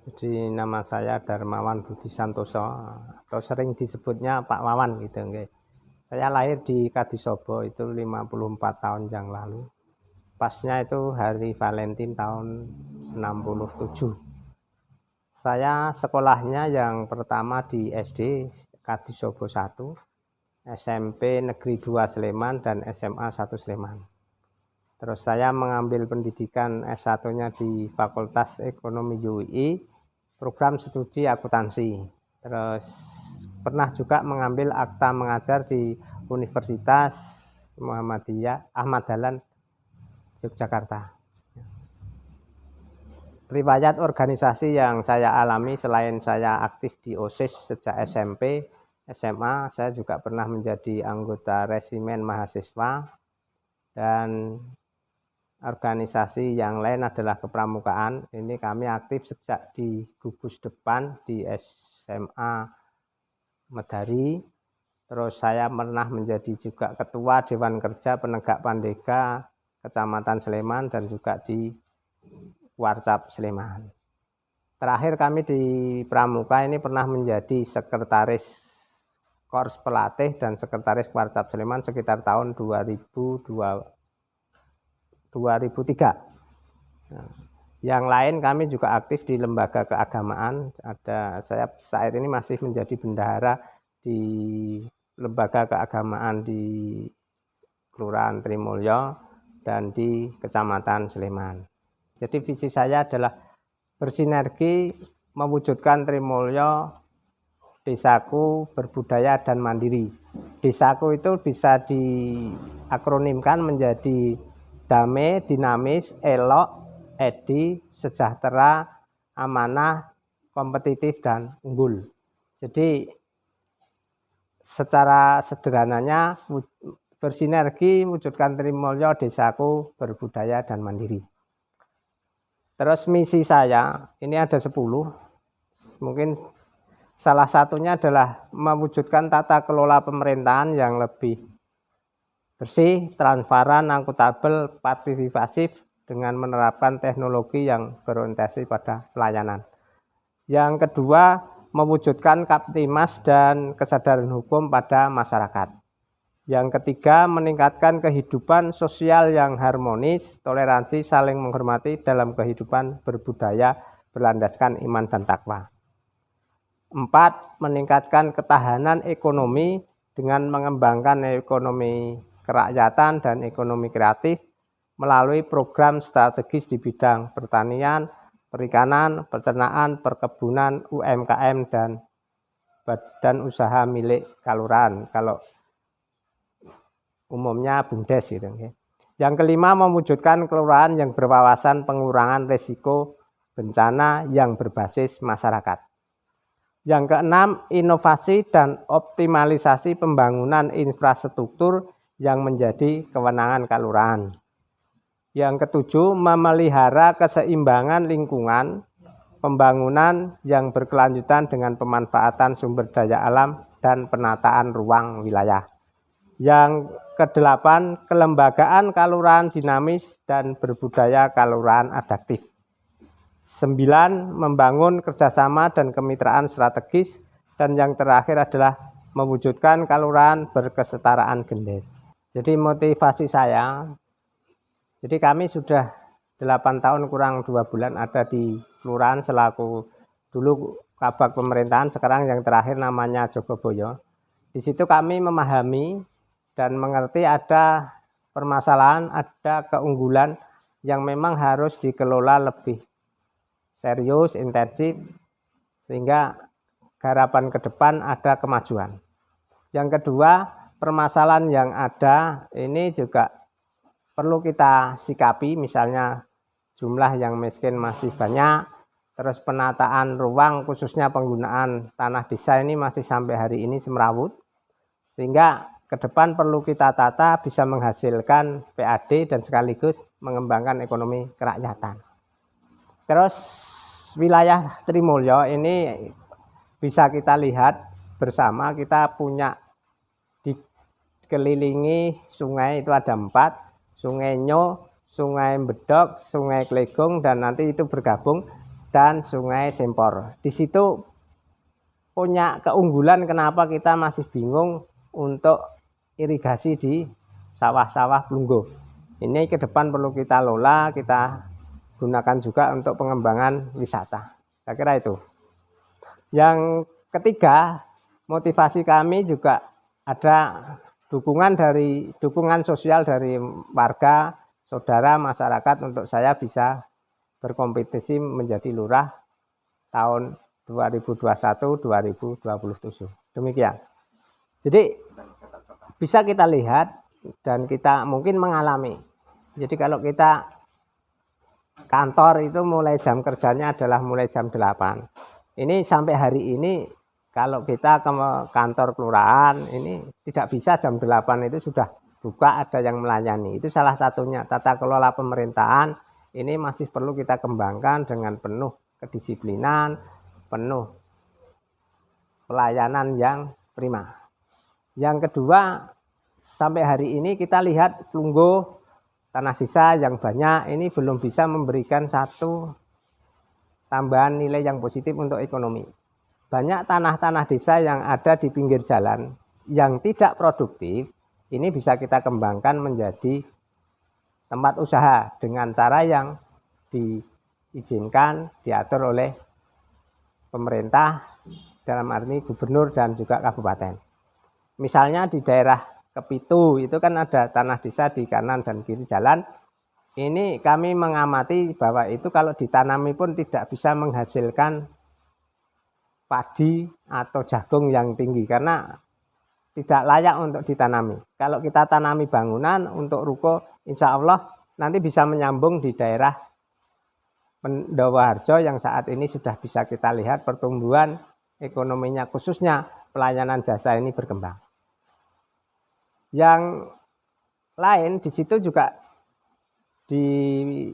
Jadi nama saya Darmawan Budi Santoso atau sering disebutnya Pak Wawan gitu nggih. Saya lahir di Kadisobo itu 54 tahun yang lalu. Pasnya itu hari Valentine tahun 67. Saya sekolahnya yang pertama di SD Kadisobo 1, SMP Negeri 2 Sleman dan SMA 1 Sleman. Terus saya mengambil pendidikan S1-nya di Fakultas Ekonomi UI, program studi akuntansi. Terus pernah juga mengambil akta mengajar di Universitas Muhammadiyah Ahmad Dahlan Yogyakarta. Riwayat organisasi yang saya alami selain saya aktif di OSIS sejak SMP, SMA, saya juga pernah menjadi anggota resimen mahasiswa dan organisasi yang lain adalah kepramukaan. Ini kami aktif sejak di gugus depan di SMA Medari. Terus saya pernah menjadi juga ketua Dewan Kerja Penegak Pandega Kecamatan Sleman dan juga di Warcap Sleman. Terakhir kami di Pramuka ini pernah menjadi sekretaris Kors Pelatih dan sekretaris Warcap Sleman sekitar tahun 2003. Nah, yang lain kami juga aktif di lembaga keagamaan. Saya saat ini masih menjadi bendahara di lembaga keagamaan di Kelurahan Trimulyo dan di Kecamatan Sleman. Jadi visi saya adalah bersinergi mewujudkan Trimulyo desaku berbudaya dan mandiri. Desaku itu bisa diakronimkan menjadi damai, dinamis, elok, edi, sejahtera, amanah, kompetitif, dan unggul. Jadi secara sederhananya bersinergi wujudkan Trimulyo desaku berbudaya dan mandiri. Terus misi saya ini ada 10. Mungkin salah satunya adalah mewujudkan tata kelola pemerintahan yang lebih bersih, transparan, akuntabel, partisipatif dengan menerapkan teknologi yang berorientasi pada pelayanan. Yang kedua, mewujudkan Kaptimas dan kesadaran hukum pada masyarakat. Yang ketiga, meningkatkan kehidupan sosial yang harmonis, toleransi, saling menghormati dalam kehidupan berbudaya berlandaskan iman dan takwa. 4, meningkatkan ketahanan ekonomi dengan mengembangkan ekonomi kerakyatan dan ekonomi kreatif melalui program strategis di bidang pertanian, perikanan, peternakan, perkebunan, UMKM, dan badan usaha milik kelurahan. Kalau umumnya BUMDes gitu. Yang kelima, mewujudkan kelurahan yang berwawasan pengurangan risiko bencana yang berbasis masyarakat. Yang keenam, inovasi dan optimalisasi pembangunan infrastruktur yang menjadi kewenangan kelurahan. Yang ketujuh, memelihara keseimbangan lingkungan, pembangunan yang berkelanjutan dengan pemanfaatan sumber daya alam dan penataan ruang wilayah. Yang kedelapan, kelembagaan kelurahan dinamis dan berbudaya kelurahan adaptif. 9, membangun kerjasama dan kemitraan strategis. Dan yang terakhir adalah mewujudkan kelurahan berkesetaraan gender. Jadi motivasi saya, jadi kami sudah 8 tahun kurang 2 bulan ada di kelurahan selaku dulu kabag pemerintahan, sekarang yang terakhir namanya Jogoboyo. Di situ kami memahami dan mengerti ada permasalahan, ada keunggulan yang memang harus dikelola lebih serius, intensif, sehingga harapan ke depan ada kemajuan. Yang kedua, permasalahan yang ada ini juga perlu kita sikapi, misalnya jumlah yang miskin masih banyak, terus penataan ruang khususnya penggunaan tanah desa ini masih sampai hari ini semrawut, sehingga ke depan perlu kita tata bisa menghasilkan PAD dan sekaligus mengembangkan ekonomi kerakyatan. Terus wilayah Trimulyo ini bisa kita lihat bersama, kita punya dikelilingi sungai itu ada 4, Sungai Nyo, Sungai Bedok, Sungai Klegong, dan nanti itu bergabung dan Sungai Sempor. Di situ punya keunggulan kenapa kita masih bingung untuk irigasi di sawah-sawah Plunggo. Ini ke depan perlu kita lola, kita gunakan juga untuk pengembangan wisata. Saya kira itu. Yang ketiga, motivasi kami juga ada dukungan sosial dari warga, saudara, masyarakat untuk saya bisa berkompetisi menjadi lurah tahun 2021-2027. Demikian. Jadi bisa kita lihat dan kita mungkin mengalami. Jadi kalau kita kantor itu mulai jam kerjanya adalah mulai jam 8. Ini sampai hari ini kalau kita ke kantor kelurahan ini tidak bisa jam 8 itu sudah buka, ada yang melayani. Itu salah satunya tata kelola pemerintahan ini masih perlu kita kembangkan dengan penuh kedisiplinan, penuh pelayanan yang prima. Yang kedua, sampai hari ini kita lihat Plunggo tanah desa yang banyak ini belum bisa memberikan satu tambahan nilai yang positif untuk ekonomi. Banyak tanah-tanah desa yang ada di pinggir jalan yang tidak produktif, ini bisa kita kembangkan menjadi tempat usaha dengan cara yang diizinkan, diatur oleh pemerintah dalam arti gubernur dan juga kabupaten. Misalnya di daerah Kepitu itu kan ada tanah desa di kanan dan kiri jalan. Ini kami mengamati bahwa itu kalau ditanami pun tidak bisa menghasilkan padi atau jagung yang tinggi karena tidak layak untuk ditanami. Kalau kita tanami bangunan untuk ruko, insya Allah nanti bisa menyambung di daerah Pendowoharjo yang saat ini sudah bisa kita lihat pertumbuhan ekonominya khususnya pelayanan jasa ini berkembang. Yang lain di situ juga di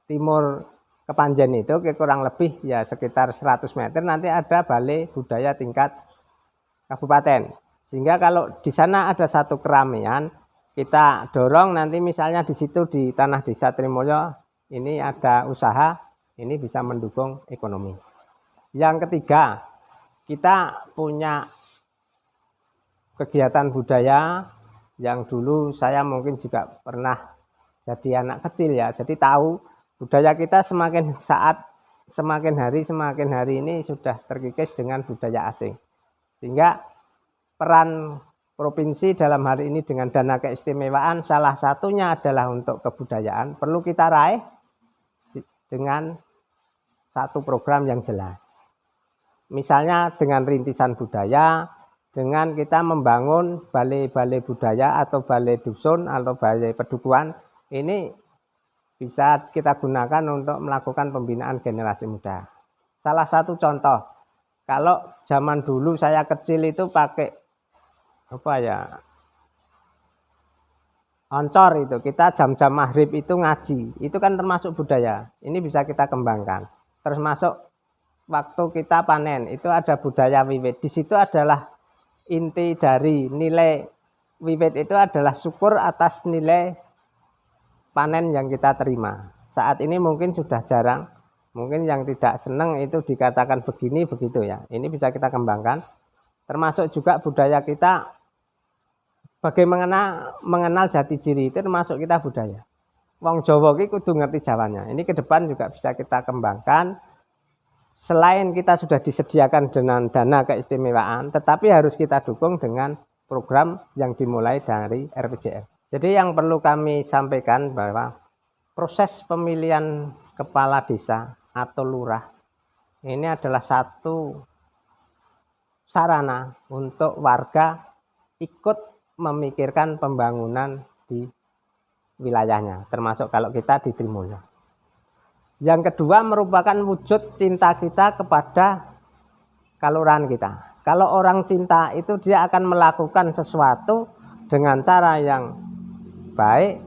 timur Kepanjen itu kurang lebih ya sekitar 100 meter nanti ada balai budaya tingkat kabupaten. Sehingga kalau di sana ada satu keramaian, kita dorong nanti misalnya di situ di tanah desa Trimulyo ini ada usaha, ini bisa mendukung ekonomi. Yang ketiga, kita punya kegiatan budaya yang dulu saya mungkin juga pernah jadi anak kecil ya, jadi tahu budaya kita semakin hari ini sudah terkikis dengan budaya asing. Sehingga peran provinsi dalam hal ini dengan dana keistimewaan salah satunya adalah untuk kebudayaan, perlu kita raih dengan satu program yang jelas. Misalnya dengan rintisan budaya, dengan kita membangun balai-balai budaya atau balai dusun atau balai pedukuhan, ini bisa kita gunakan untuk melakukan pembinaan generasi muda. Salah satu contoh, kalau zaman dulu saya kecil itu pakai oncor itu, kita jam-jam maghrib itu ngaji, itu kan termasuk budaya. Ini bisa kita kembangkan. Terus masuk waktu kita panen, itu ada budaya wiwit. Di situ adalah inti dari nilai wiwit itu adalah syukur atas nilai panen yang kita terima. Saat ini mungkin sudah jarang, mungkin yang tidak senang itu dikatakan begini begitu ya. Ini bisa kita kembangkan. Termasuk juga budaya kita bagaimana mengenal jati diri itu termasuk kita budaya. Wong Jawa ki kudu ngerti Jawanya. Ini ke depan juga bisa kita kembangkan. Selain kita sudah disediakan dengan dana keistimewaan, tetapi harus kita dukung dengan program yang dimulai dari RPJM. Jadi yang perlu kami sampaikan bahwa proses pemilihan kepala desa atau lurah ini adalah satu sarana untuk warga ikut memikirkan pembangunan di wilayahnya, termasuk kalau kita di Trimulyo. Yang kedua merupakan wujud cinta kita kepada kelurahan kita. Kalau orang cinta itu dia akan melakukan sesuatu dengan cara yang baik,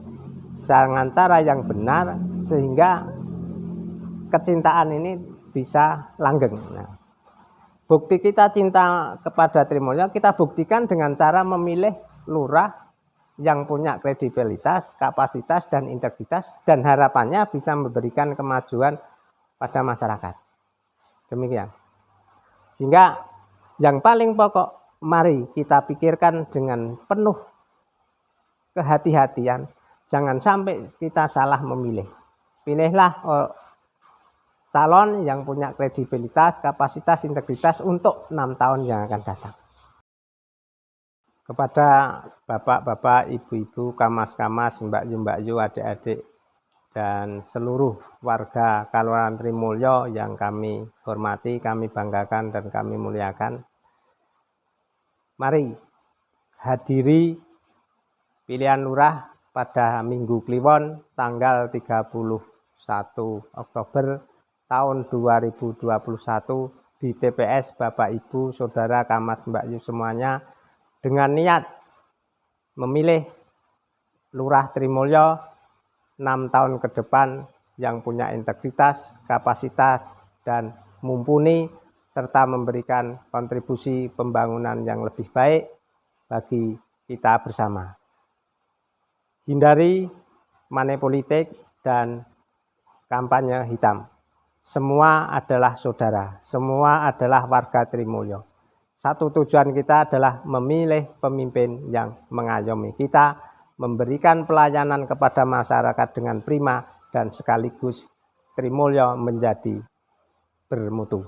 dengan cara yang benar, sehingga kecintaan ini bisa langgeng. Nah, bukti kita cinta kepada Trimulyo kita buktikan dengan cara memilih lurah yang punya kredibilitas, kapasitas, dan integritas, dan harapannya bisa memberikan kemajuan pada masyarakat. Demikian. Sehingga yang paling pokok, mari kita pikirkan dengan penuh kehati-hatian, jangan sampai kita salah memilih. Pilihlah calon yang punya kredibilitas, kapasitas, integritas untuk 6 tahun yang akan datang. Kepada bapak-bapak, ibu-ibu, kamas-kamas, mbak yu, adik-adik, dan seluruh warga Kelurahan Trimulyo yang kami hormati, kami banggakan, dan kami muliakan. Mari hadiri pilihan lurah pada Minggu Kliwon tanggal 31 Oktober tahun 2021 di TPS Bapak Ibu, Saudara, Kamas, Mbak Yu semuanya, dengan niat memilih Lurah Trimulyo 6 tahun ke depan yang punya integritas, kapasitas, dan mumpuni, serta memberikan kontribusi pembangunan yang lebih baik bagi kita bersama. Hindari money politik dan kampanye hitam. Semua adalah saudara, semua adalah warga Trimulyo. Satu tujuan kita adalah memilih pemimpin yang mengayomi kita, memberikan pelayanan kepada masyarakat dengan prima, dan sekaligus Trimulyo menjadi bermutu.